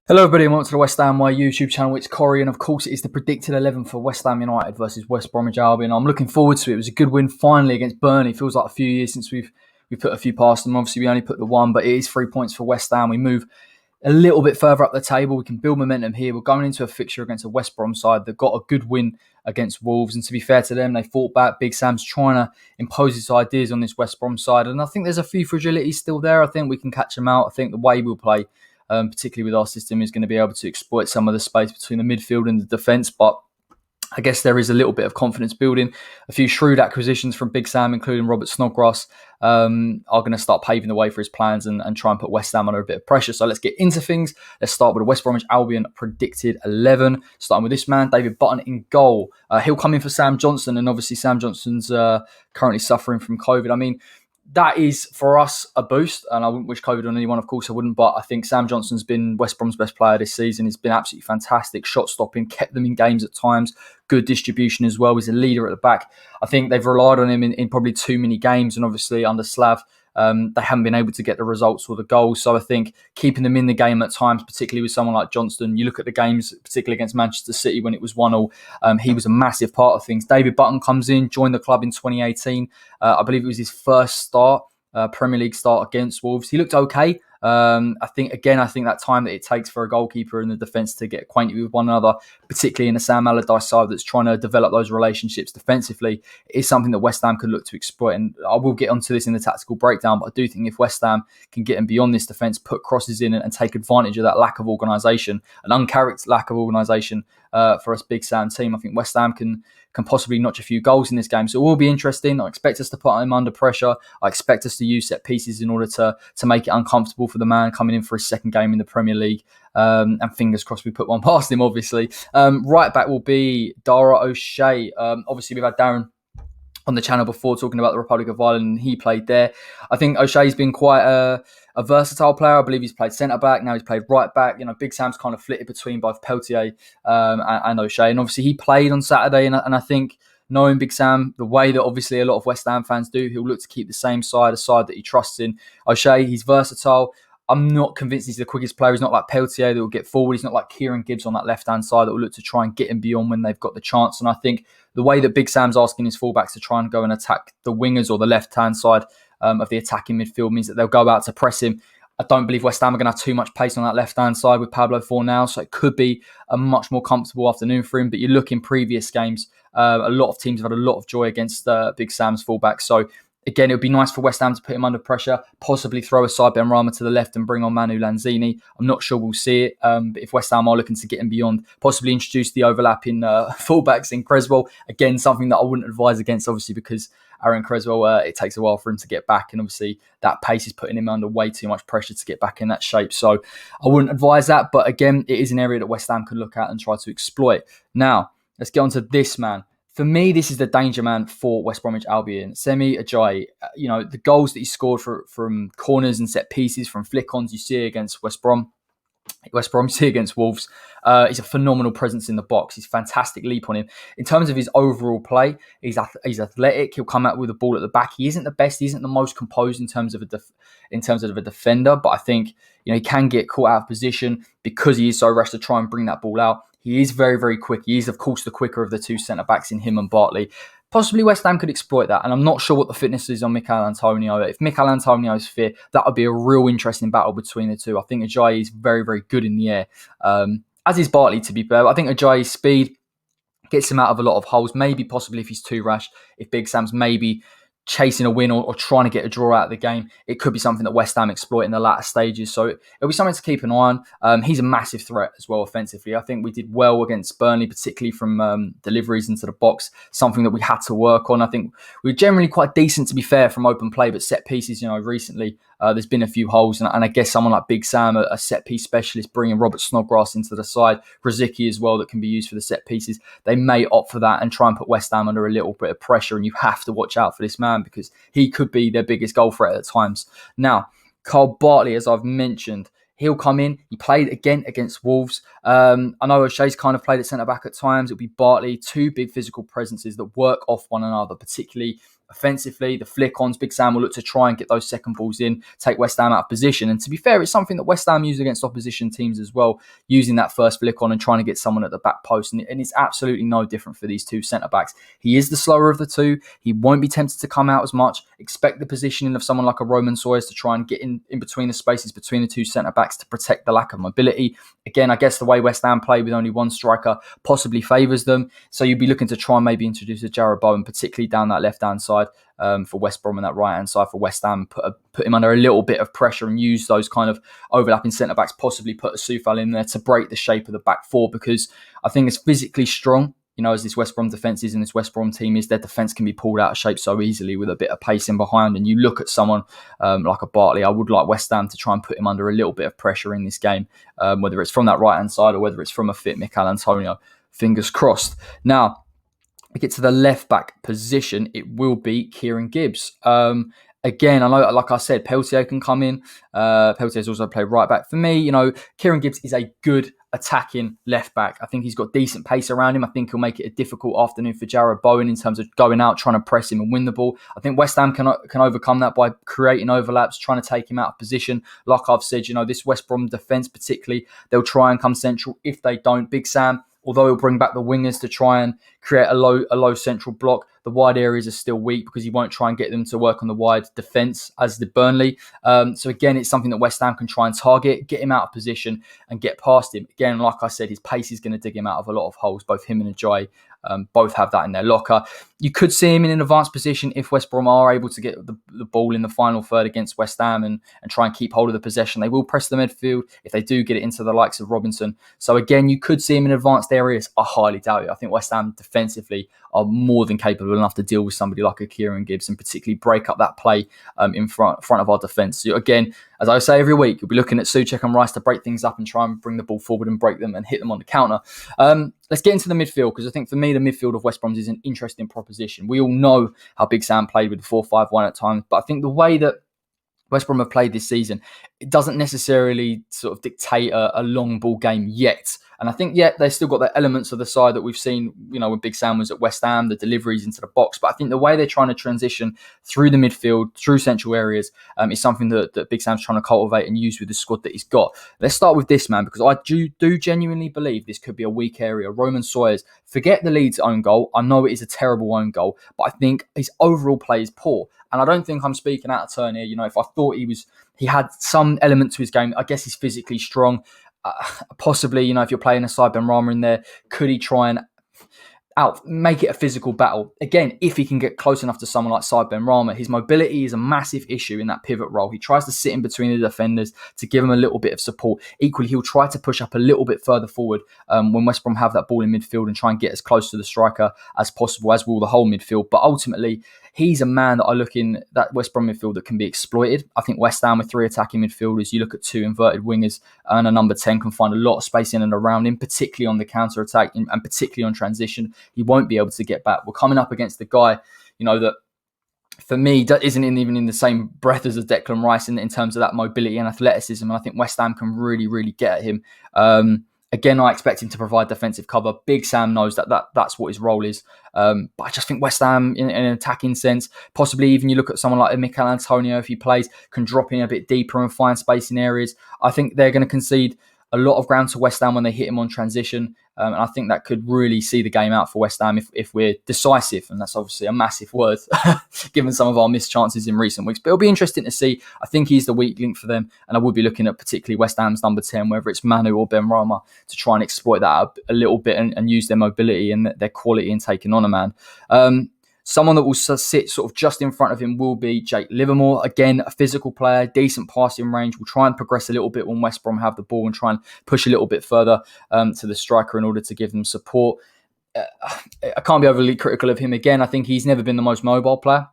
Hello everybody and welcome to the West Ham My YouTube channel. It's Corey and of course it is the predicted 11 for West Ham United versus West Bromwich Albion. I'm looking forward to it. It was a good win finally against Burnley. It feels like a few years since we put a few past them. Obviously we only put the one, but it is 3 points for West Ham. We move a little bit further up the table. We can build momentum here. We're going into a fixture against a West Brom side that got a good win against Wolves. And to be fair to them, they fought back. Big Sam's trying to impose his ideas on this West Brom side. And I think there's a few fragilities still there. I think we can catch them out. I think the way we'll play, particularly with our system, is going to be able to exploit some of the space between the midfield and the defence. But I guess there is a little bit of confidence building. A few shrewd acquisitions from Big Sam, including Robert Snodgrass, are going to start paving the way for his plans and try and put West Ham under a bit of pressure. So let's get into things. Let's start with the West Bromwich Albion predicted 11. Starting with this man, David Button in goal. He'll come in for Sam Johnson, and obviously Sam Johnson's currently suffering from COVID. I mean, that is, for us, a boost. And I wouldn't wish COVID on anyone, of course I wouldn't. But I think Sam Johnson's been West Brom's best player this season. He's been absolutely fantastic. Shot stopping, kept them in games at times. Good distribution as well. He's a leader at the back. I think they've relied on him in probably too many games. And obviously under Slav, they haven't been able to get the results or the goals. So I think keeping them in the game at times, particularly with someone like Johnston, you look at the games, particularly against Manchester City when it was 1-1, he was a massive part of things. David Button comes in, joined the club in 2018. I believe it was his first start. Premier League start against Wolves. He looked okay. I think that time that it takes for a goalkeeper and the defence to get acquainted with one another, particularly in the Sam Allardyce side that's trying to develop those relationships defensively, is something that West Ham could look to exploit. And I will get onto this in the tactical breakdown, but I do think if West Ham can get them beyond this defence, put crosses in and take advantage of that lack of organisation, an uncharacteristic lack of organisation for us Big Sam team, I think West Ham can possibly notch a few goals in this game. So it will be interesting. I expect us to put him under pressure. I expect us to use set pieces in order to make it uncomfortable for the man coming in for his second game in the Premier League. And fingers crossed we put one past him, obviously. Right back will be Dara O'Shea. Obviously, we've had Darren on the channel before talking about the Republic of Ireland, and he played there. I think O'Shea's been quite a versatile player. I believe he's played centre-back, now he's played right-back. You know, Big Sam's kind of flitted between both Peltier and O'Shea. And obviously he played on Saturday, and I think knowing Big Sam, the way that obviously a lot of West Ham fans do, he'll look to keep the same side, a side that he trusts in. O'Shea, he's versatile. I'm not convinced he's the quickest player. He's not like Peltier that will get forward. He's not like Kieran Gibbs on that left-hand side that will look to try and get him beyond when they've got the chance. And I think the way that Big Sam's asking his fullbacks to try and go and attack the wingers or the left-hand side of the attacking midfield means that they'll go out to press him. I don't believe West Ham are going to have too much pace on that left-hand side with Pablo Fornal, so it could be a much more comfortable afternoon for him. But you look in previous games, a lot of teams have had a lot of joy against Big Sam's fullbacks. So again, it would be nice for West Ham to put him under pressure, possibly throw aside Benrahma to the left and bring on Manu Lanzini. I'm not sure we'll see it, but if West Ham are looking to get him beyond, possibly introduce the overlapping fullbacks in Creswell. Again, something that I wouldn't advise against, obviously, because Aaron Creswell, it takes a while for him to get back, and obviously that pace is putting him under way too much pressure to get back in that shape. So I wouldn't advise that, but again, it is an area that West Ham could look at and try to exploit. Now, let's get on to this man. For me, this is the danger man for West Bromwich Albion. Semi Ajayi, the goals that he scored from corners and set pieces, from flick-ons you see against West Brom, see against Wolves. He's a phenomenal presence in the box. He's a fantastic leap on him. In terms of his overall play, he's athletic. He'll come out with the ball at the back. He isn't the best. He isn't the most composed in terms of a defender. But I think he can get caught out of position because he is so rushed to try and bring that ball out. He is very, very quick. He is, of course, the quicker of the two centre-backs in him and Bartley. Possibly West Ham could exploit that, and I'm not sure what the fitness is on Mikel Antonio. If Mikel Antonio is fit, that would be a real interesting battle between the two. I think Ajayi is very, very good in the air, as is Bartley, to be fair. I think Ajayi's speed gets him out of a lot of holes, maybe possibly if he's too rash, if Big Sam's maybe chasing a win or trying to get a draw out of the game, it could be something that West Ham exploit in the latter stages. So it'll be something to keep an eye on. He's a massive threat as well offensively. I think we did well against Burnley, particularly from deliveries into the box, something that we had to work on. I think we're generally quite decent, to be fair, from open play, but set pieces, recently there's been a few holes. And I guess someone like Big Sam, a set piece specialist, bringing Robert Snodgrass into the side, Brzezicki as well, that can be used for the set pieces. They may opt for that and try and put West Ham under a little bit of pressure. And you have to watch out for this man, because he could be their biggest goal threat at times. Now, Carl Bartley, as I've mentioned, he'll come in. He played again against Wolves. I know O'Shea's kind of played at centre-back at times. It'll be Bartley, two big physical presences that work off one another, particularly offensively, the flick-ons, Big Sam will look to try and get those second balls in, take West Ham out of position. And to be fair, it's something that West Ham use against opposition teams as well, using that first flick-on and trying to get someone at the back post. And it's absolutely no different for these two centre-backs. He is the slower of the two. He won't be tempted to come out as much. Expect the positioning of someone like a Roman Sawyers to try and get in between the spaces between the two centre-backs to protect the lack of mobility. Again, I guess the way West Ham play with only one striker possibly favours them. So you'd be looking to try and maybe introduce a Jarrod Bowen, particularly down that left-hand side for West Brom and that right-hand side for West Ham. Put him under a little bit of pressure and use those kind of overlapping centre-backs, possibly put a Soufal in there to break the shape of the back four, because I think it's physically strong. As this West Brom defence is and this West Brom team is, their defence can be pulled out of shape so easily with a bit of pace in behind. And you look at someone like a Bartley, I would like West Ham to try and put him under a little bit of pressure in this game, whether it's from that right-hand side or whether it's from a fit Mikel Antonio. Fingers crossed. Now, we get to the left-back position. It will be Kieran Gibbs. Again, I know, like I said, Peltier can come in. Peltier's also played right back. For me, Kieran Gibbs is a good attacking left back. I think he's got decent pace around him. I think he'll make it a difficult afternoon for Jarrod Bowen in terms of going out, trying to press him and win the ball. I think West Ham can overcome that by creating overlaps, trying to take him out of position. Like I've said, this West Brom defence particularly, they'll try and come central. If they don't, Big Sam, although he'll bring back the wingers to try and create a low central block, the wide areas are still weak because he won't try and get them to work on the wide defence as did Burnley. So again, it's something that West Ham can try and target, get him out of position and get past him. Again, like I said, his pace is going to dig him out of a lot of holes. Both him and Ajayi both have that in their locker. You could see him in an advanced position if West Brom are able to get the ball in the final third against West Ham and try and keep hold of the possession. They will press the midfield if they do get it into the likes of Robinson. So again, you could see him in advanced areas. I highly doubt it. I think West Ham defensively are more than capable enough to deal with somebody like a Kieran Gibbs and particularly break up that play in front of our defence. So again, as I say every week, you'll be looking at Souček and Rice to break things up and try and bring the ball forward and break them and hit them on the counter. Let's get into the midfield, because I think for me, the midfield of West Brom's is an interesting proposition. We all know how Big Sam played with the 4-5-1 at times, but I think the way that West Brom have played this season, it doesn't necessarily sort of dictate a long ball game yet. And I think, they've still got the elements of the side that we've seen, when Big Sam was at West Ham, the deliveries into the box. But I think the way they're trying to transition through the midfield, through central areas, is something that Big Sam's trying to cultivate and use with the squad that he's got. Let's start with this, man, because I do genuinely believe this could be a weak area. Roman Sawyers, forget the Leeds own goal. I know it is a terrible own goal, but I think his overall play is poor. And I don't think I'm speaking out of turn here. If I thought he had some element to his game, I guess he's physically strong. Possibly, if you're playing a side Benrahma in there, could he try and make it a physical battle? Again, if he can get close enough to someone like Said Benrahma, his mobility is a massive issue in that pivot role. He tries to sit in between the defenders to give them a little bit of support. Equally, he'll try to push up a little bit further forward when West Brom have that ball in midfield and try and get as close to the striker as possible, as will the whole midfield. But ultimately, he's a man that I look in that West Brom midfield that can be exploited. I think West Ham with 3 attacking midfielders, you look at 2 inverted wingers and a number 10 can find a lot of space in and around him, particularly on the counter-attack and particularly on transition. He won't be able to get back. We're coming up against the guy, that for me isn't even in the same breath as a Declan Rice in terms of that mobility and athleticism. And I think West Ham can really, really get at him. Again, I expect him to provide defensive cover. Big Sam knows that's what his role is. But I just think West Ham, in an attacking sense, possibly even you look at someone like Mikel Antonio, if he plays, can drop in a bit deeper and find space in areas. I think they're going to concede a lot of ground to West Ham when they hit him on transition. And I think that could really see the game out for West Ham if we're decisive. And that's obviously a massive word, given some of our missed chances in recent weeks. But it'll be interesting to see. I think he's the weak link for them. And I would be looking at particularly West Ham's number 10, whether it's Manu or Benrahma, to try and exploit that a little bit and use their mobility and their quality in taking on a man. Someone that will sit sort of just in front of him will be Jake Livermore. Again, a physical player, decent passing range. Will try and progress a little bit when West Brom have the ball and try and push a little bit further to the striker in order to give them support. I can't be overly critical of him. Again, I think he's never been the most mobile player.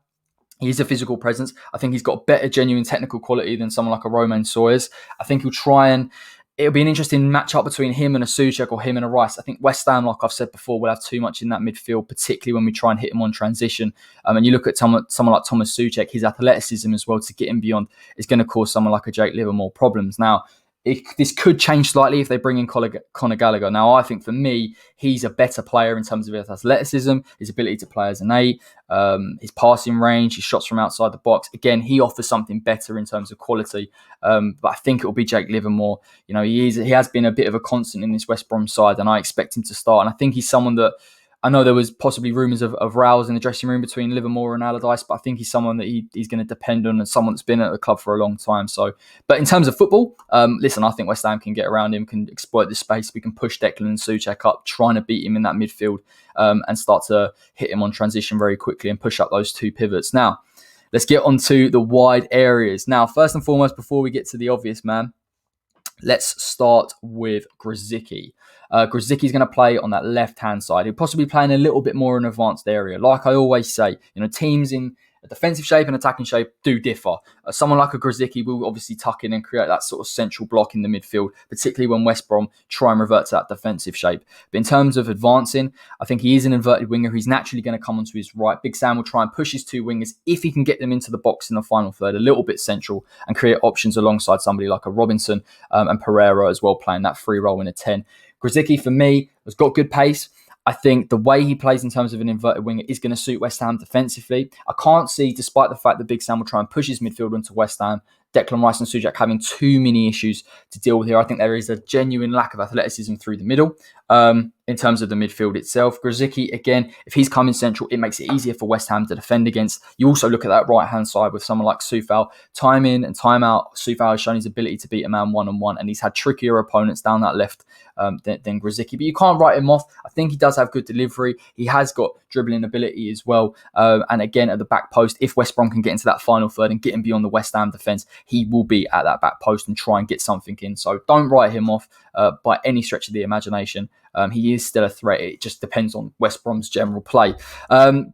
He's a physical presence. I think he's got better genuine technical quality than someone like a Roman Sawyers. I think he'll try and... It'll be an interesting matchup between him and a Souček or him and a Rice. I think West Ham, like I've said before, will have too much in that midfield, particularly when we try and hit him on transition. And you look at someone like Thomas Souček, his athleticism as well to get him beyond is going to cause someone like a Jake Livermore problems. Now, this could change slightly if they bring in Conor Gallagher. Now, I think for me, he's a better player in terms of his athleticism, his ability to play as an 8, his passing range, his shots from outside the box. Again, he offers something better in terms of quality. But I think it will be Jake Livermore. He has been a bit of a constant in this West Brom side, and I expect him to start. And I think he's someone that, I know there was possibly rumours of rows in the dressing room between Livermore and Allardyce, but I think he's someone that he's going to depend on, and someone that's been at the club for a long time. So, but in terms of football, listen, I think West Ham can get around him, can exploit the space. We can push Declan and Souček up, trying to beat him in that midfield, and start to hit him on transition very quickly and push up those 2 pivots. Now, let's get on to the wide areas. Now, first and foremost, before we get to the obvious, man, let's start with Grzycki. Grzycki's going to play on that left-hand side. He'll possibly play in a little bit more an advanced area. Like I always say, teams in a defensive shape and attacking shape do differ. Someone like a Grzycki will obviously tuck in and create that sort of central block in the midfield, particularly when West Brom try and revert to that defensive shape. But in terms of advancing, I think he is an inverted winger. He's naturally going to come onto his right. Big Sam will try and push his 2 wingers if he can get them into the box in the final third, a little bit central, and create options alongside somebody like a Robinson and Pereira as well, playing that free role in a 10. Grzycki, for me, has got good pace. I think the way he plays in terms of an inverted winger is going to suit West Ham defensively. I can't see, despite the fact that Big Sam will try and push his midfield into West Ham, Declan Rice and Souček having too many issues to deal with here. I think there is a genuine lack of athleticism through the middle in terms of the midfield itself. Grzycki, again, if he's coming central, it makes it easier for West Ham to defend against. You also look at that right-hand side with someone like Soufal. Time in and time out, Soufal has shown his ability to beat a man one-on-one, and he's had trickier opponents down that left than Grzycki. But you can't write him off. I think he does have good delivery. He has got dribbling ability as well. And again, at the back post, if West Brom can get into that final third and get him beyond the West Ham defence, he will be at that back post and try and get something in. So don't write him off by any stretch of the imagination. He is still a threat. It just depends on West Brom's general play.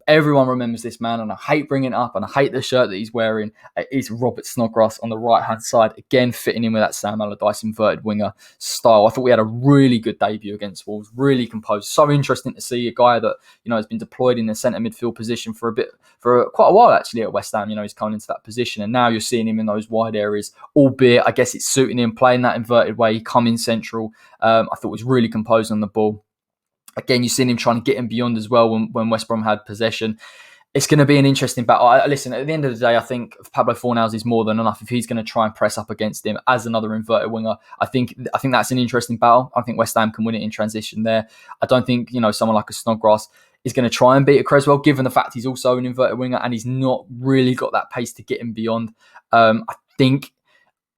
Everyone remembers this man, and I hate bringing it up, and I hate the shirt that he's wearing. It is Robert Snodgrass on the right-hand side, again fitting in with that Sam Allardyce inverted winger style. I thought we had a really good debut against Wolves, really composed. So interesting to see a guy that has been deployed in the centre midfield position for quite a while actually at West Ham. He's coming into that position, and now you're seeing him in those wide areas. Albeit, I guess it's suiting him playing that inverted way, coming central. I thought was really composed on the ball. Again, you've seen him trying to get him beyond as well when West Brom had possession. It's going to be an interesting battle. Listen, at the end of the day, I think Pablo Fornals is more than enough if he's going to try and press up against him as another inverted winger. I think that's an interesting battle. I think West Ham can win it in transition there. I don't think someone like a Snodgrass is going to try and beat a Creswell, given the fact he's also an inverted winger and he's not really got that pace to get him beyond. I think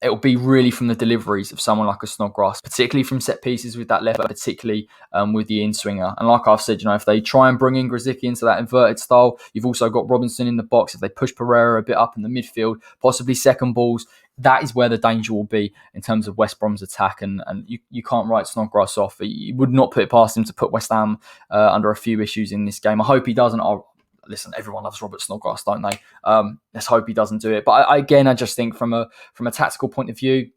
it'll be really from the deliveries of someone like a Snodgrass, particularly from set pieces with that left, particularly with the in-swinger. And like I've said, if they try and bring in Grzycki into that inverted style, you've also got Robinson in the box. If they push Pereira a bit up in the midfield, possibly second balls, that is where the danger will be in terms of West Brom's attack. And you can't write Snodgrass off. You would not put it past him to put West Ham under a few issues in this game. I hope he doesn't. Listen, everyone loves Robert Snodgrass, don't they? Let's hope he doesn't do it. But I just think from a tactical point of view,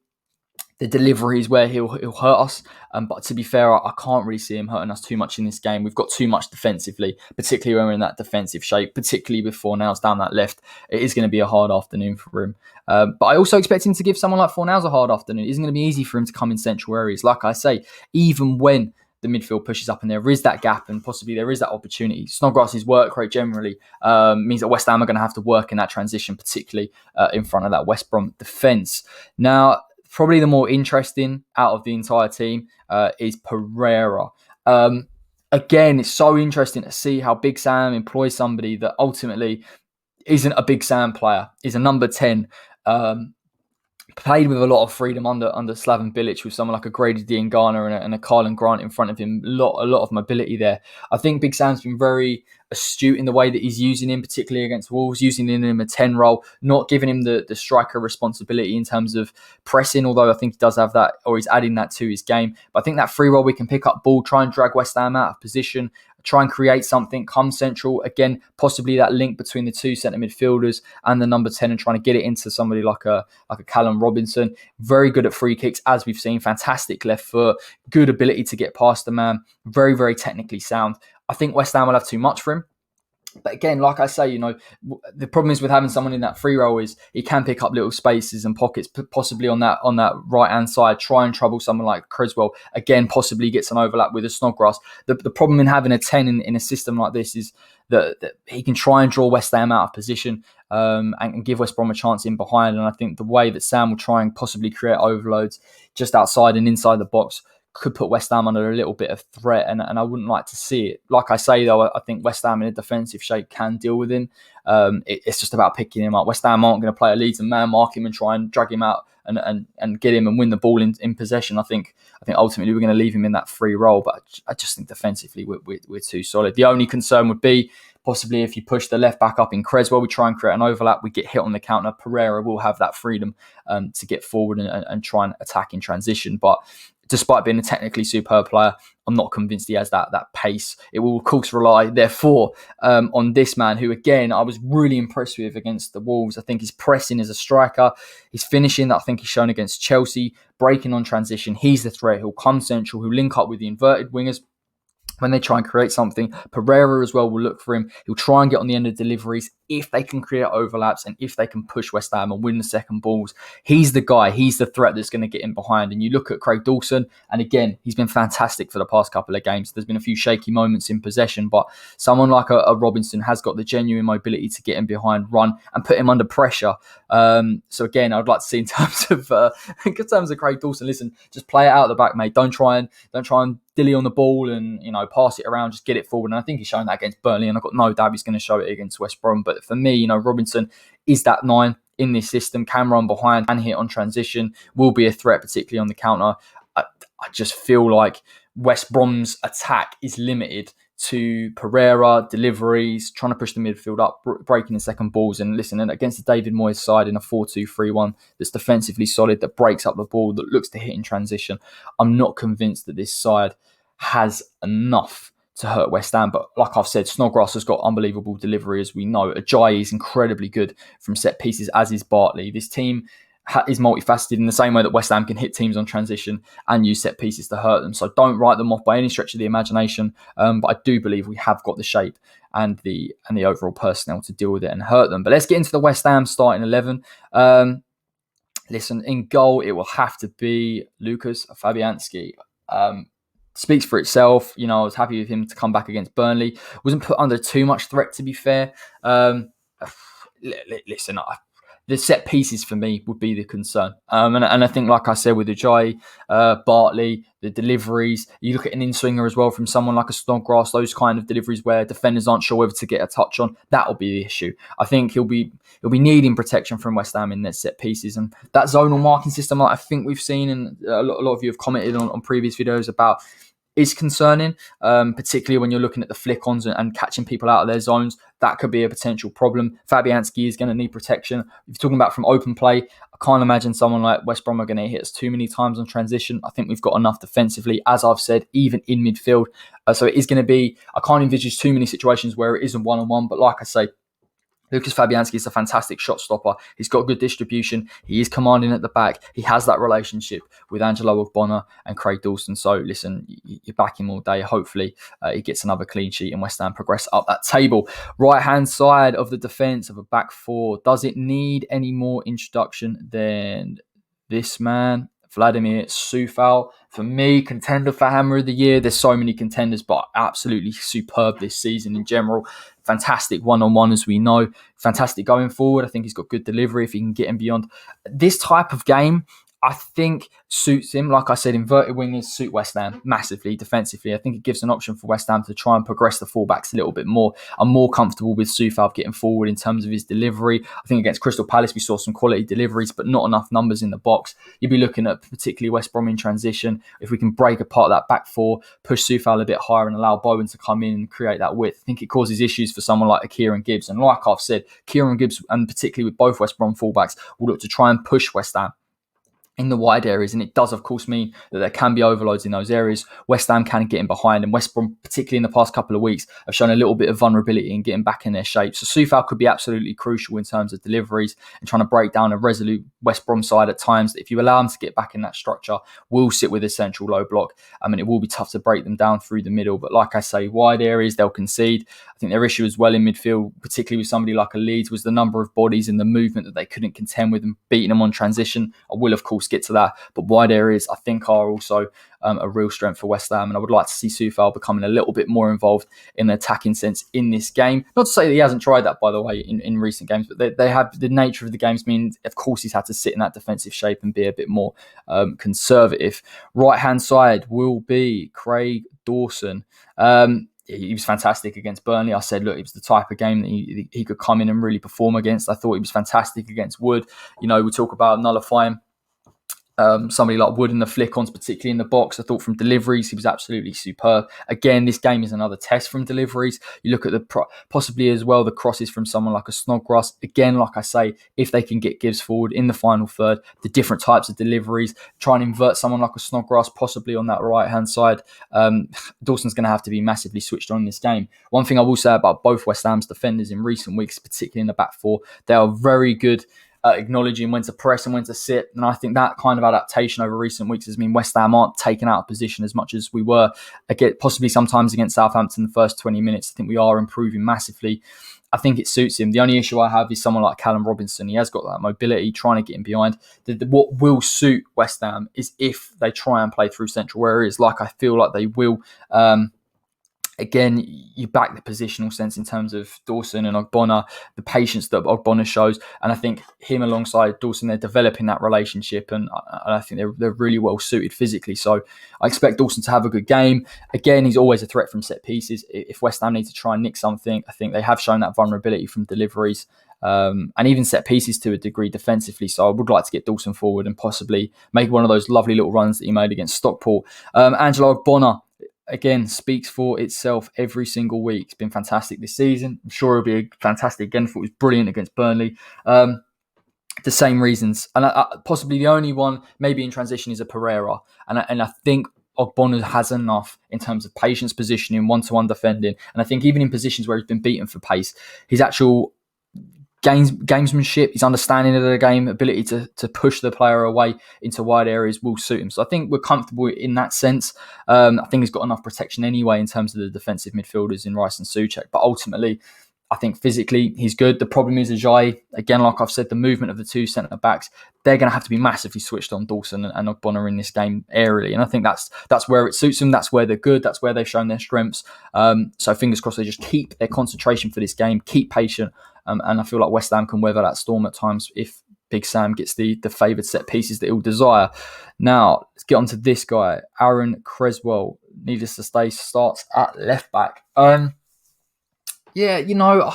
the delivery is where he'll hurt us. But to be fair, I can't really see him hurting us too much in this game. We've got too much defensively, particularly when we're in that defensive shape, particularly with Fornals down that left. It is going to be a hard afternoon for him. But I also expect him to give someone like Fornals a hard afternoon. It isn't going to be easy for him to come in central areas. Like I say, even when the midfield pushes up and there is that gap and possibly there is that opportunity, Snodgrass's work rate generally means that West Ham are going to have to work in that transition, particularly in front of that West Brom defence. Now, probably the more interesting out of the entire team is Pereira. Again, it's so interesting to see how Big Sam employs somebody that ultimately isn't a Big Sam player, is a number 10, played with a lot of freedom under Slaven Bilic, with someone like a Grady Diangana and a Carlin Grant in front of him. A lot of mobility there. I think Big Sam's been very astute in the way that he's using him, particularly against Wolves, using him in a 10 role, not giving him the striker responsibility in terms of pressing, although I think he does have that, or he's adding that to his game. But I think that free role, we can pick up ball, try and drag West Ham out of position, try and create something, come central. Again, possibly that link between the two centre midfielders and the number 10 and trying to get it into somebody like a Callum Robinson. Very good at free kicks, as we've seen. Fantastic left foot, good ability to get past the man. Very, very technically sound. I think West Ham will have too much for him. But again, like I say, the problem is with having someone in that free role is he can pick up little spaces and pockets, possibly on that right hand side, try and trouble someone like Creswell. Again, possibly gets an overlap with a Snodgrass. The problem in having a 10 in a system like this is that he can try and draw West Ham out of position, and give West Brom a chance in behind. And I think the way that Sam will try and possibly create overloads just outside and inside the box could put West Ham under a little bit of threat, and I wouldn't like to see it. Like I say, though, I think West Ham in a defensive shape can deal with him. It's just about picking him up. West Ham aren't going to play a Leeds and man mark him and try and drag him out and get him and win the ball in possession. I think ultimately we're going to leave him in that free role, but I just think defensively we're too solid. The only concern would be possibly if you push the left back up in Creswell, we try and create an overlap, we get hit on the counter. Pereira will have that freedom to get forward and try and attack in transition, but despite being a technically superb player, I'm not convinced he has that pace. It will, of course, rely, therefore, on this man, who, again, I was really impressed with against the Wolves. I think he's pressing as a striker. He's finishing that I think he's shown against Chelsea, breaking on transition. He's the threat. He'll come central. He'll link up with the inverted wingers when they try and create something. Pereira as well will look for him. He'll try and get on the end of deliveries if they can create overlaps and if they can push West Ham and win the second balls. He's the guy. He's the threat that's going to get in behind. And you look at Craig Dawson, and again, he's been fantastic for the past couple of games. There's been a few shaky moments in possession, but someone like a Robinson has got the genuine mobility to get him behind, run, and put him under pressure. So again, I'd like to see in terms of Craig Dawson, listen, just play it out the back, mate. Don't try and dilly on the ball and pass it around. Just get it forward. And I think he's shown that against Burnley, and I've got no doubt he's going to show it against West Brom. But for me, Robinson is that 9 in this system, can run behind and hit on transition, will be a threat, particularly on the counter. I just feel like West Brom's attack is limited to Pereira, deliveries, trying to push the midfield up, breaking the second balls. And listen, and against the David Moyes side in a 4-2-3-1 that's defensively solid, that breaks up the ball, that looks to hit in transition, I'm not convinced that this side has enough to hurt West Ham. But like I've said, Snodgrass has got unbelievable delivery, as we know. Ajayi is incredibly good from set pieces, as is Bartley. This team is multifaceted in the same way that West Ham can hit teams on transition and use set pieces to hurt them. So don't write them off by any stretch of the imagination. But I do believe we have got the shape and the overall personnel to deal with it and hurt them. But let's get into the West Ham starting 11. Listen, in goal, it will have to be Lucas Fabianski. Speaks for itself. I was happy with him to come back against Burnley. Wasn't put under too much threat, to be fair. Listen, the set pieces for me would be the concern. And I think, like I said, with Ajayi, Bartley, the deliveries, you look at an in-swinger as well from someone like a Snodgrass, those kind of deliveries where defenders aren't sure whether to get a touch on, that'll be the issue. I think he'll be needing protection from West Ham in their set pieces. And that zonal marking system that I think we've seen, and a lot of you have commented on previous videos about, is concerning, particularly when you're looking at the flick-ons and catching people out of their zones. That could be a potential problem. Fabianski is going to need protection. If you're talking about from open play, I can't imagine someone like West Brom are going to hit us too many times on transition. I think we've got enough defensively, as I've said, even in midfield. So it is going to be, I can't envisage too many situations where it isn't one-on-one, but like I say, Lucas Fabianski is a fantastic shot stopper. He's got good distribution. He is commanding at the back. He has that relationship with Angelo Ogbonna and Craig Dawson. So listen, you back him all day. Hopefully he gets another clean sheet and West Ham progress up that table. Right-hand side of the defence of a back four. Does it need any more introduction than this man? Vladimir Coufal, for me, contender for Hammer of the Year. There's so many contenders, but absolutely superb this season in general. Fantastic one-on-one, as we know. Fantastic going forward. I think he's got good delivery if he can get him beyond. This type of game, I think, suits him. Like I said, inverted wingers suit West Ham massively defensively. I think it gives an option for West Ham to try and progress the fullbacks a little bit more. I'm more comfortable with Coufal getting forward in terms of his delivery. I think against Crystal Palace, we saw some quality deliveries, but not enough numbers in the box. You'd be looking at particularly West Brom in transition. If we can break apart that back four, push Coufal a bit higher and allow Bowen to come in and create that width, I think it causes issues for someone like a Kieran Gibbs. And like I've said, Kieran Gibbs, and particularly with both West Brom fullbacks, will look to try and push West Ham in the wide areas, and it does of course mean that there can be overloads in those areas. West Ham can get in behind, and West Brom, particularly in the past couple of weeks, have shown a little bit of vulnerability in getting back in their shape. So Soufal could be absolutely crucial in terms of deliveries and trying to break down a resolute West Brom side at times. If you allow them to get back in that structure, will sit with a central low block. I mean, it will be tough to break them down through the middle, but like I say, wide areas they'll concede. I think their issue as well in midfield, particularly with somebody like a Leeds, was the number of bodies and the movement that they couldn't contend with and beating them on transition. I will of course get to that, but wide areas I think are also a real strength for West Ham, and I would like to see Soufal becoming a little bit more involved in the attacking sense in this game. Not to say that he hasn't tried that, by the way, in recent games, but they have, the nature of the games mean, of course, he's had to sit in that defensive shape and be a bit more conservative. Right hand side will be Craig Dawson. He was fantastic against Burnley. I said, look, it was the type of game that he could come in and really perform against. I thought he was fantastic against Wood. You know, we talk about nullifying somebody like Wood in the flick-ons, particularly in the box. I thought from deliveries, he was absolutely superb. Again, this game is another test from deliveries. You look at the possibly as well the crosses from someone like a Snodgrass. Again, like I say, if they can get Gibbs forward in the final third, the different types of deliveries, try and invert someone like a Snodgrass possibly on that right-hand side. Dawson's going to have to be massively switched on in this game. One thing I will say about both West Ham's defenders in recent weeks, particularly in the back four, they are very good acknowledging when to press and when to sit. And I think that kind of adaptation over recent weeks has meant West Ham aren't taken out of position as much as we were, again, possibly sometimes against Southampton the first 20 minutes. I think we are improving massively. I think it suits him. The only issue I have is someone like Callum Robinson. He has got that mobility, trying to get in behind. What will suit West Ham is if they try and play through central areas, like I feel like they will. Again, you back the positional sense in terms of Dawson and Ogbonna, the patience that Ogbonna shows. And I think him alongside Dawson, they're developing that relationship. And I think they're really well suited physically. So I expect Dawson to have a good game. Again, he's always a threat from set pieces. If West Ham need to try and nick something, I think they have shown that vulnerability from deliveries. And even set pieces to a degree defensively. So I would like to get Dawson forward and possibly make one of those lovely little runs that he made against Stockport. Angelo Ogbonna, again, speaks for itself every single week. It's been fantastic this season. I'm sure it'll be fantastic again. I thought it was brilliant against Burnley. The same reasons. And possibly the only one, maybe in transition, is a Pereira. And I think Ogbonna has enough in terms of patience, positioning, one-to-one defending. And I think even in positions where he's been beaten for pace, his actual gamesmanship, his understanding of the game, ability to push the player away into wide areas will suit him. So I think we're comfortable in that sense. I think he's got enough protection anyway in terms of the defensive midfielders in Rice and Souček. But ultimately, I think physically he's good. The problem is Ajayi. Again, like I've said, the movement of the two centre-backs, they're going to have to be massively switched on Dawson and Ogbonna in this game aerially. And I think that's where it suits them. That's where they're good. That's where they've shown their strengths. So fingers crossed they just keep their concentration for this game, keep patient. And I feel like West Ham can weather that storm at times if Big Sam gets the favoured set pieces that he'll desire. Now, let's get on to this guy. Aaron Creswell, needless to say, starts at left back. Yeah, you know,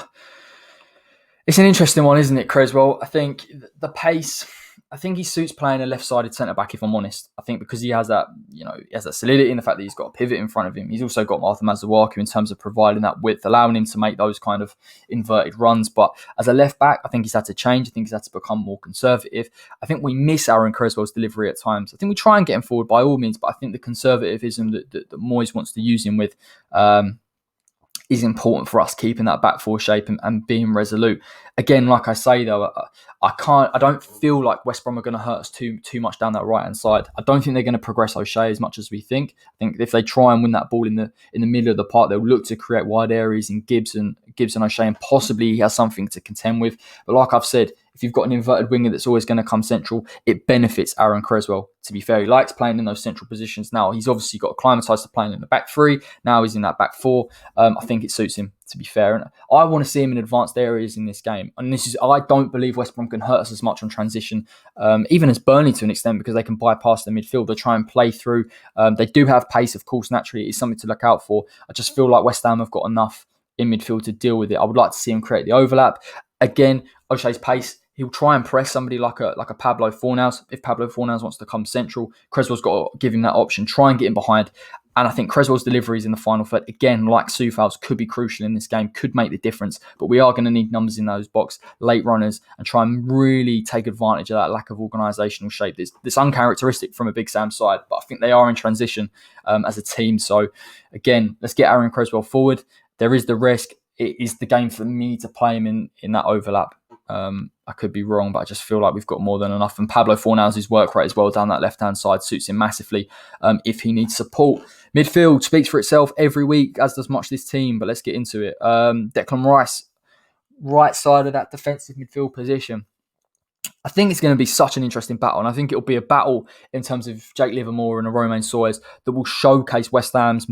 it's an interesting one, isn't it, Creswell? I think the pace, I think he suits playing a left-sided centre-back, if I'm honest. I think because he has that, he has that solidity in the fact that he's got a pivot in front of him. He's also got Martha Mazuaku in terms of providing that width, allowing him to make those kind of inverted runs. But as a left-back, I think he's had to change. I think he's had to become more conservative. I think we miss Aaron Creswell's delivery at times. I think we try and get him forward by all means, but I think the conservatism that Moyes wants to use him with is important for us, keeping that back four shape and being resolute. Again, like I say though, I don't feel like West Brom are going to hurt us too much down that right hand side. I don't think they're going to progress O'Shea as much as we think. I think if they try and win that ball in the middle of the park, they'll look to create wide areas in Gibbs and O'Shea, and possibly he has something to contend with. But like I've said, if you've got an inverted winger that's always going to come central, it benefits Aaron Creswell. To be fair, he likes playing in those central positions. Now, he's obviously got acclimatised to playing in the back three. Now he's in that back four. I think it suits him, to be fair. And I want to see him in advanced areas in this game. And I don't believe West Brom can hurt us as much on transition, even as Burnley to an extent, because they can bypass the midfield. They try and play through. They do have pace, of course, naturally. It's something to look out for. I just feel like West Ham have got enough in midfield to deal with it. I would like to see him create the overlap. Again, O'Shea's pace, he'll try and press somebody like a Pablo Fornals. If Pablo Fornals wants to come central, Creswell's got to give him that option. Try and get him behind. And I think Creswell's deliveries in the final third, again, like Soufal's, could be crucial in this game, could make the difference. But we are going to need numbers in those box, late runners, and try and really take advantage of that lack of organisational shape. That's uncharacteristic from a Big Sam side, but I think they are in transition as a team. So again, let's get Aaron Creswell forward. There is the risk. It is the game for me to play him in that overlap. I could be wrong, but I just feel like we've got more than enough. And Pablo Fornals' work rate as well down that left-hand side suits him massively if he needs support. Midfield speaks for itself every week, as does much this team, but let's get into it. Declan Rice, right side of that defensive midfield position. I think it's going to be such an interesting battle, and I think it'll be a battle in terms of Jake Livermore and Romain Sawyers that will showcase West Ham's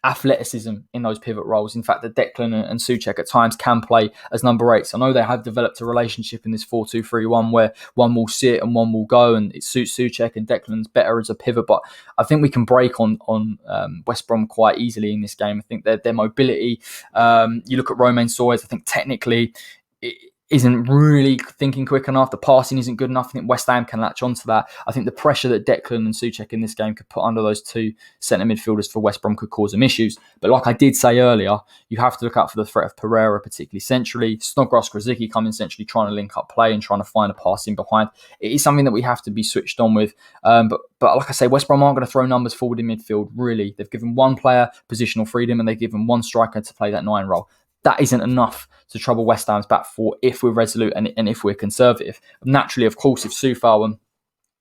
athleticism in those pivot roles. In fact, the Declan and Souček at times can play as number 8s. I know they have developed a relationship in this 4-2-3-1 where one will sit and one will go, and it suits Souček, and Declan's better as a pivot. But I think we can break on West Brom quite easily in this game. I think their mobility. You look at Romain Sawyers, I think technically it isn't really thinking quick enough. The passing isn't good enough. I think West Ham can latch onto that. I think the pressure that Declan and Souček in this game could put under those two centre midfielders for West Brom could cause them issues. But like I did say earlier, you have to look out for the threat of Pereira, particularly centrally. Snodgrass, Krasicki coming centrally, trying to link up play and trying to find a pass in behind. It is something that we have to be switched on with. But like I say, West Brom aren't going to throw numbers forward in midfield, really. They've given one player positional freedom and they've given one striker to play that 9 role. That isn't enough to trouble West Ham's back four if we're resolute and if we're conservative. Naturally, of course, if Soufal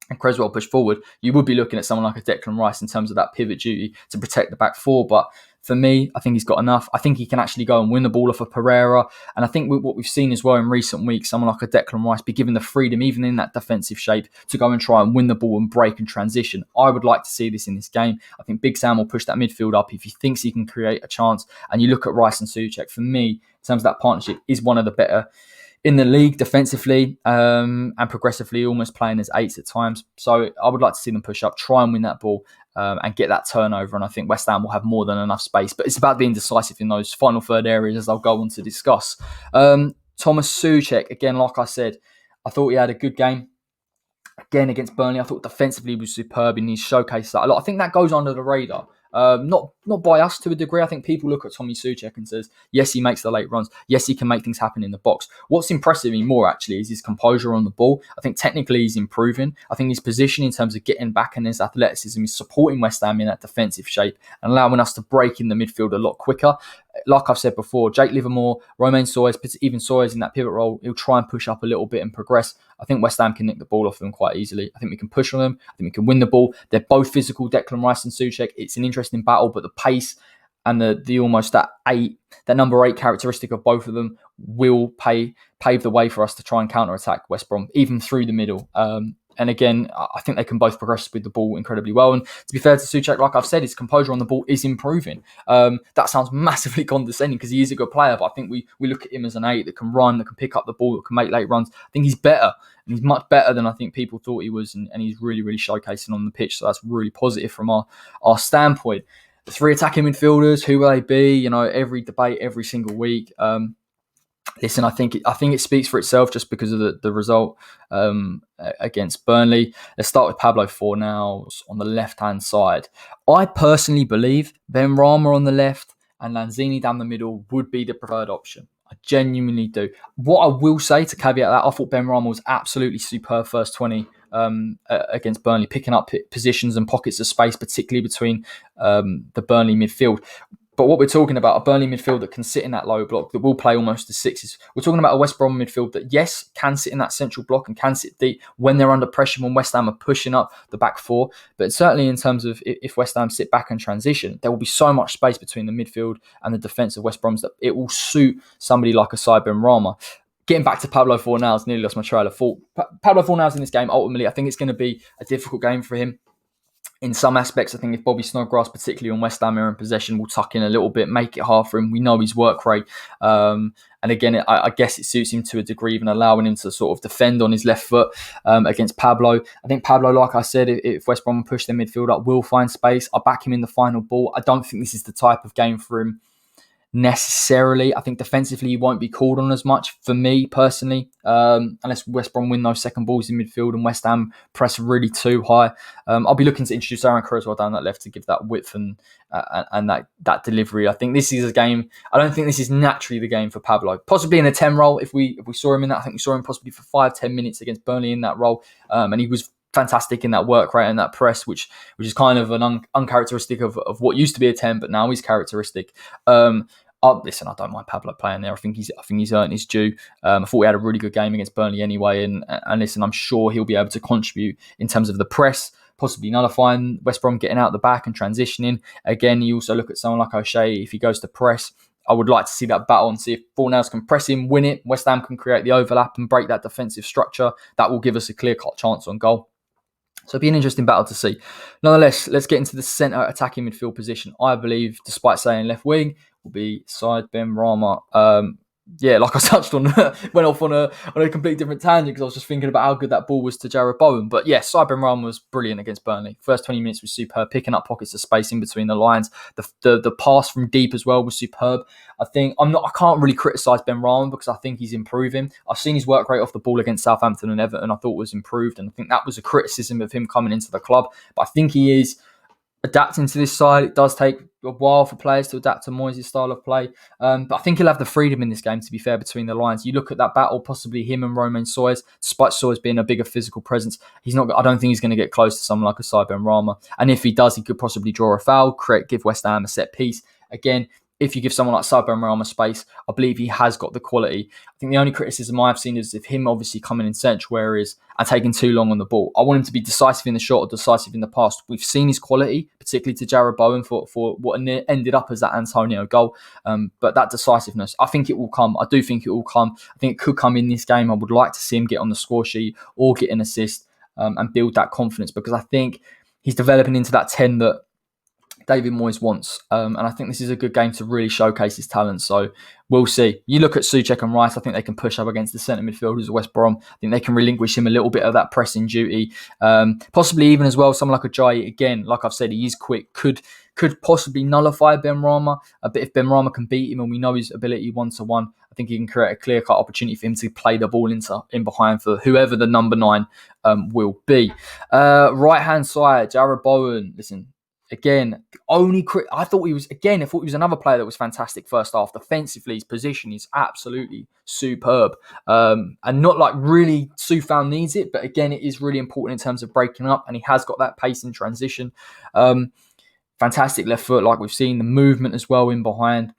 and Creswell push forward, you would be looking at someone like a Declan Rice in terms of that pivot duty to protect the back four. But for me, I think he's got enough. I think he can actually go and win the ball off of Pereira. And I think what we've seen as well in recent weeks, someone like a Declan Rice be given the freedom, even in that defensive shape, to go and try and win the ball and break and transition. I would like to see this in this game. I think Big Sam will push that midfield up if he thinks he can create a chance. And you look at Rice and Souček, for me, in terms of that partnership, is one of the better in the league defensively and progressively, almost playing as 8s at times. So I would like to see them push up, try and win that ball and get that turnover. And I think West Ham will have more than enough space. But it's about being decisive in those final third areas, as I'll go on to discuss. Thomas Souček, again, like I said, I thought he had a good game. Again, against Burnley, I thought defensively he was superb and he showcased that a lot. I think that goes under the radar. Not by us to a degree. I think people look at Tommy Souček and says, yes, he makes the late runs. Yes, he can make things happen in the box. What's impressive me more actually is his composure on the ball. I think technically he's improving. I think his position in terms of getting back and his athleticism is supporting West Ham in that defensive shape and allowing us to break in the midfield a lot quicker. Like I've said before, Jake Livermore, Romain Sawyers, even Sawyers in that pivot role, he'll try and push up a little bit and progress. I think West Ham can nick the ball off them quite easily. I think we can push on them. I think we can win the ball. They're both physical, Declan Rice and Souček. It's an interesting battle, but the pace and the almost that number 8 characteristic of both of them will pave the way for us to try and counter-attack West Brom, even through the middle. And again, I think they can both progress with the ball incredibly well. And to be fair to Souček, like I've said, his composure on the ball is improving. That sounds massively condescending because he is a good player, but I think we look at him as an 8 that can run, that can pick up the ball, that can make late runs. I think he's better, and he's much better than I think people thought he was, and he's really, really showcasing on the pitch. So that's really positive from our standpoint. The 3 attacking midfielders, who will they be? Every debate, every single week. Listen, I think it speaks for itself just because of the result against Burnley. Let's start with Pablo Fornals on the left-hand side. I personally believe Ben Rama on the left and Lanzini down the middle would be the preferred option. I genuinely do. What I will say to caveat that, I thought Ben Rama was absolutely superb first 20 against Burnley, picking up positions and pockets of space, particularly between the Burnley midfield. But what we're talking about, a Burnley midfield that can sit in that low block, that will play almost as 6s. We're talking about a West Brom midfield that, yes, can sit in that central block and can sit deep when they're under pressure, when West Ham are pushing up the back 4. But certainly in terms of if West Ham sit back and transition, there will be so much space between the midfield and the defence of West Brom's that it will suit somebody like a Asai Benrahma. Getting back to Pablo Fornals, nearly lost my trail of thought. Pablo Fornals in this game, ultimately, I think it's going to be a difficult game for him. In some aspects, I think if Bobby Snodgrass, particularly on West Ham, are in possession, will tuck in a little bit, make it hard for him. We know his work rate. And again, I guess it suits him to a degree, even allowing him to sort of defend on his left foot against Pablo. I think Pablo, like I said, if West Brom push their midfield up, will find space. I back him in the final ball. I don't think this is the type of game for him necessarily. I think defensively he won't be called on as much for me personally, unless West Brom win those second balls in midfield and West Ham press really too high. I'll be looking to introduce Aaron Cresswell down that left to give that width and that delivery. I think this is a game. I don't think this is naturally the game for Pablo. Possibly in a 10 role if we saw him in that. I think we saw him possibly for 5-10 minutes against Burnley in that role, and he was fantastic in that work rate and that press, which is kind of an uncharacteristic of what used to be a 10, but now is characteristic. Listen, I don't mind Pablo playing there. I think he's earned his due. I thought he had a really good game against Burnley anyway, and listen, I'm sure he'll be able to contribute in terms of the press, possibly nullifying West Brom getting out the back and transitioning. Again, you also look at someone like Ajayi. If he goes to press, I would like to see that battle and see if Fornals can press him, win it. West Ham can create the overlap and break that defensive structure. That will give us a clear-cut chance on goal. So it'll be an interesting battle to see. Nonetheless, let's get into the centre attacking midfield position. I believe, despite saying left wing, will be Said Benrahma. Like I touched on, went off on a completely different tangent because I was just thinking about how good that ball was to Jarrod Bowen. But yeah, Said Benrahma was brilliant against Burnley. First 20 minutes was superb, picking up pockets of space in between the lines. The pass from deep as well was superb. I can't really criticise Benrahma because I think he's improving. I've seen his work rate off the ball against Southampton and Everton. I thought was improved, and I think that was a criticism of him coming into the club. But I think he is adapting to this side. It does take a while for players to adapt to Moyes' style of play, but I think he'll have the freedom in this game, to be fair, between the lines. You look at that battle, possibly him and Romain Sawyers. Despite Sawyers being a bigger physical presence, I don't think he's going to get close to someone like a Said Benrahma, and if he does, he could possibly draw a foul, give West Ham a set piece. Again, if you give someone like Said Benrahma space, I believe he has got the quality. I think the only criticism I've seen is of him obviously coming in central areas and taking too long on the ball. I want him to be decisive in the shot or decisive in the pass. We've seen his quality, particularly to Jarrod Bowen for what ended up as that Antonio goal. But that decisiveness, I think it will come. I do think it will come. I think it could come in this game. I would like to see him get on the score sheet or get an assist and build that confidence, because I think he's developing into that 10 that David Moyes wants. And I think this is a good game to really showcase his talent. So we'll see. You look at Souček and Rice, I think they can push up against the centre midfielders of West Brom. I think they can relinquish him a little bit of that pressing duty. Possibly even as well, someone like Ajayi, again, like I've said, he is quick, could possibly nullify Benrahma. But if Benrahma can beat him, and we know his ability 1-to-1, I think he can create a clear-cut opportunity for him to play the ball in behind for whoever the number 9 will be. Right-hand side, Jarrod Bowen, listen, again, I thought he was another player that was fantastic first half. Defensively, his position is absolutely superb. And not like really Soufal needs it, but again, it is really important in terms of breaking up, and he has got that pace in transition. Fantastic left foot, like we've seen, the movement as well in behind.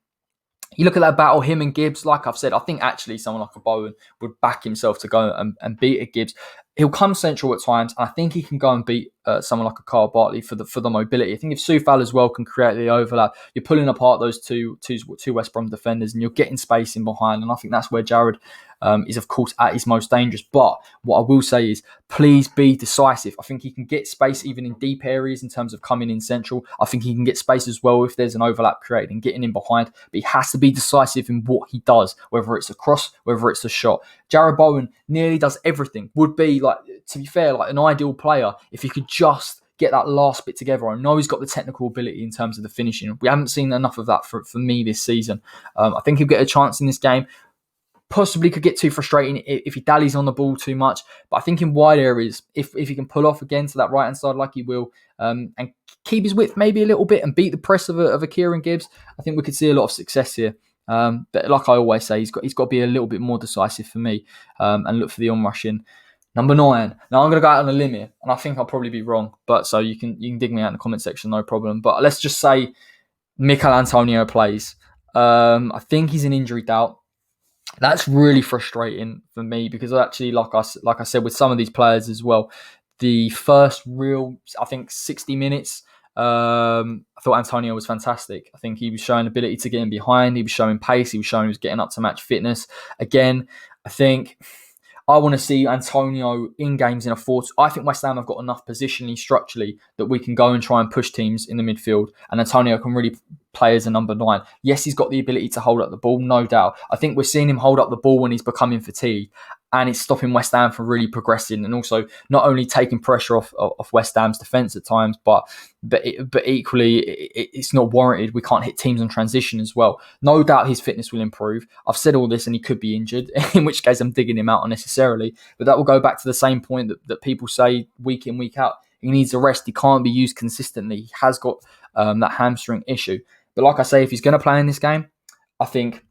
You look at that battle, him and Gibbs, like I've said, I think actually someone like a Bowen would back himself to go and beat a Gibbs. He'll come central at times, and I think he can go and beat someone like a Carl Bartley for the mobility. I think if Soufal as well can create the overlap, you're pulling apart those two West Brom defenders, and you're getting space in behind. And I think that's where Jarrod is, of course, at his most dangerous. But what I will say is, please be decisive. I think he can get space even in deep areas in terms of coming in central. I think he can get space as well if there's an overlap created and getting in behind. But he has to be decisive in what he does, whether it's a cross, whether it's a shot. Jarrod Bowen nearly does everything. Would be, like, to be fair, like an ideal player if he could just get that last bit together. I know he's got the technical ability in terms of the finishing. We haven't seen enough of that for me this season. I think he'll get a chance in this game. Possibly could get too frustrating if he dallies on the ball too much. But I think in wide areas, if he can pull off again to that right-hand side like he will, and keep his width maybe a little bit and beat the press of a Kieran Gibbs, I think we could see a lot of success here. But like I always say, he's got to be a little bit more decisive for me, and look for the on-rushing. Number 9. Now I'm going to go out on a limb here, and I think I'll probably be wrong. But so you can dig me out in the comment section, no problem. But let's just say Mikel Antonio plays. I think he's an injury doubt. That's really frustrating for me because actually, like I said, with some of these players as well, the first real, I think, 60 minutes, I thought Antonio was fantastic. I think he was showing ability to get in behind. He was showing pace. He was showing he was getting up to match fitness. Again, I think I want to see Antonio in games in a 4. I think West Ham have got enough positionally, structurally, that we can go and try and push teams in the midfield. And Antonio can really play as a number 9. Yes, he's got the ability to hold up the ball, no doubt. I think we're seeing him hold up the ball when he's becoming fatigued. and it's stopping West Ham from really progressing, and also not only taking pressure off West Ham's defence at times, but equally it's not warranted. We can't hit teams on transition as well. No doubt his fitness will improve. I've said all this, and he could be injured, in which case I'm digging him out unnecessarily. But that will go back to the same point that people say week in, week out. He needs a rest. He can't be used consistently. He has got that hamstring issue. But like I say, if he's going to play in this game, I think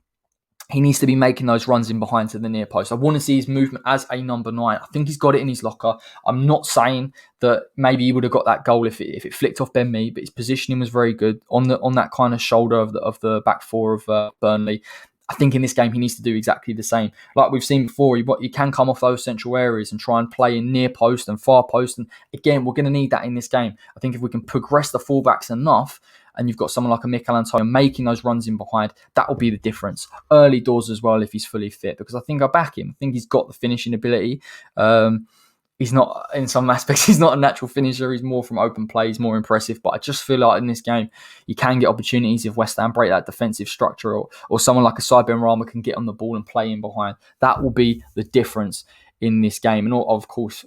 he needs to be making those runs in behind to the near post. I want to see his movement as a number 9. I think he's got it in his locker. I'm not saying that maybe he would have got that goal if it flicked off Ben Mee, but his positioning was very good on that kind of shoulder of the back four of Burnley. I think in this game he needs to do exactly the same. Like we've seen before, he can come off those central areas and try and play in near post and far post. And again, we're going to need that in this game. I think if we can progress the fullbacks enough, and you've got someone like a Mikel Antonio making those runs in behind, that will be the difference. Early doors as well if he's fully fit, because I think I back him. I think he's got the finishing ability. He's not, in some aspects, he's not a natural finisher. He's more from open play. He's more impressive. But I just feel like in this game, you can get opportunities if West Ham break that defensive structure, or someone like a Saiben Rama can get on the ball and play in behind. That will be the difference in this game. And of course,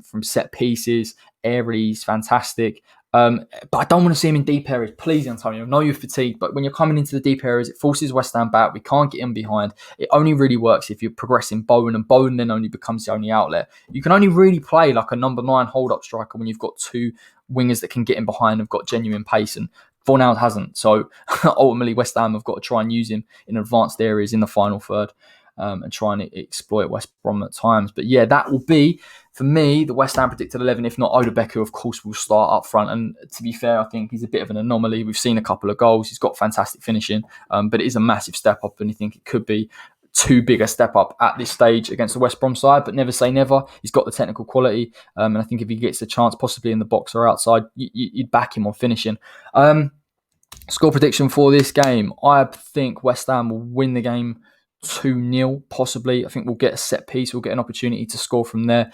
from set pieces, aerially, he's fantastic. But I don't want to see him in deep areas. Please, Antonio, I know you're fatigued, but when you're coming into the deep areas, it forces West Ham back. We can't get him behind. It only really works if you're progressing Bowen, and Bowen then only becomes the only outlet. You can only really play like a number 9 hold-up striker when you've got 2 wingers that can get in behind and have got genuine pace, and Fornals hasn't. So ultimately, West Ham have got to try and use him in advanced areas in the final third. And try and exploit West Brom at times. But yeah, that will be, for me, the West Ham predicted 11. If not, Odebecker, of course, will start up front. And to be fair, I think he's a bit of an anomaly. We've seen a couple of goals. He's got fantastic finishing. But it is a massive step up. And I think it could be too big a step up at this stage against the West Brom side. But never say never. He's got the technical quality. And I think if he gets a chance, possibly in the box or outside, you'd back him on finishing. Score prediction for this game. I think West Ham will win the game 2-0, possibly. I think we'll get a set piece. We'll get an opportunity to score from there.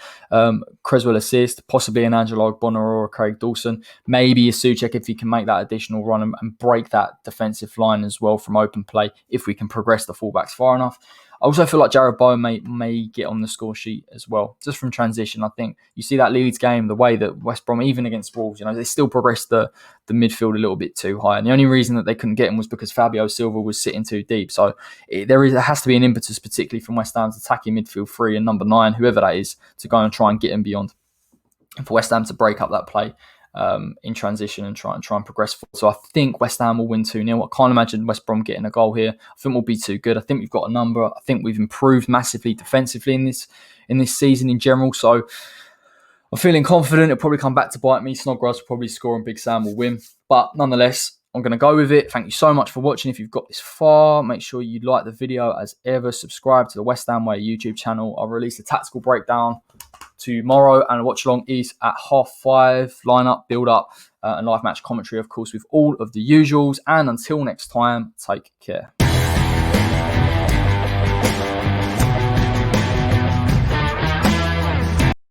Creswell assist, possibly an Angelo Ogbonna or a Craig Dawson. Maybe a Souček if he can make that additional run and break that defensive line as well from open play, if we can progress the fullbacks far enough. I also feel like Jarrod Bowen may get on the score sheet as well, just from transition. I think you see that Leeds game, the way that West Brom, even against Wolves, they still progressed the midfield a little bit too high. And the only reason that they couldn't get him was because Fabio Silva was sitting too deep. So there has to be an impetus, particularly from West Ham's attacking midfield 3 and number 9, whoever that is, to go and try and get him beyond. And for West Ham to break up that play in transition and try and progress forward. So I think West Ham will win 2-0. I can't imagine West Brom getting a goal here. I think we'll be too good. I think we've got a number. I think we've improved massively defensively in this season in general. So I'm feeling confident. It'll probably come back to bite me. Snodgrass will probably score and Big Sam will win. But nonetheless, I'm going to go with it. Thank you so much for watching. If you've got this far, make sure you like the video as ever. Subscribe to the West Ham Way YouTube channel. I'll release a tactical breakdown tomorrow, and a watch along is at 5:30. Lineup, build up, and live match commentary, of course, with all of the usuals. And until next time, take care.